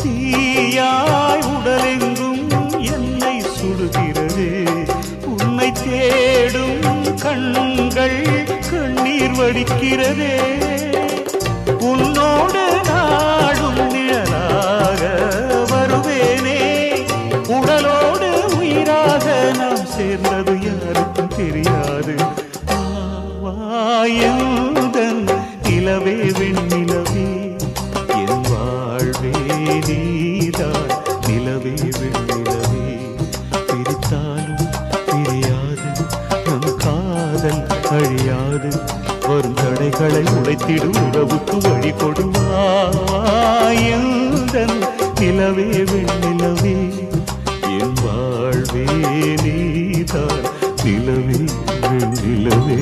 தீயாய் உடலெங்கும் என்னை சுடுகிறது. உன்னை தேடும் கண்கள் கண்ணீர் வடிக்கிறதே. உன்னோடு நாடும் நிழலாக வருவேனே. உடலோடு உயிராக நாம் சேர்ந்தது யாருக்கும் தெரியாது. வாயுதன் நிலவே வெண்ணிலவே என் வாழ்வே நீதான். நிலவே வெண்ணிலவே பிரித்தாலும் பிரியாது நம் காதல் அழியாது. வரும் தடைகளை உடைத்திடும் உறவுக்கு வழி கொடுவாயுதன் நிலவே வெண்ணிலவே என் வாழ்வே நீதான். நிலவே வெண்ணிலவே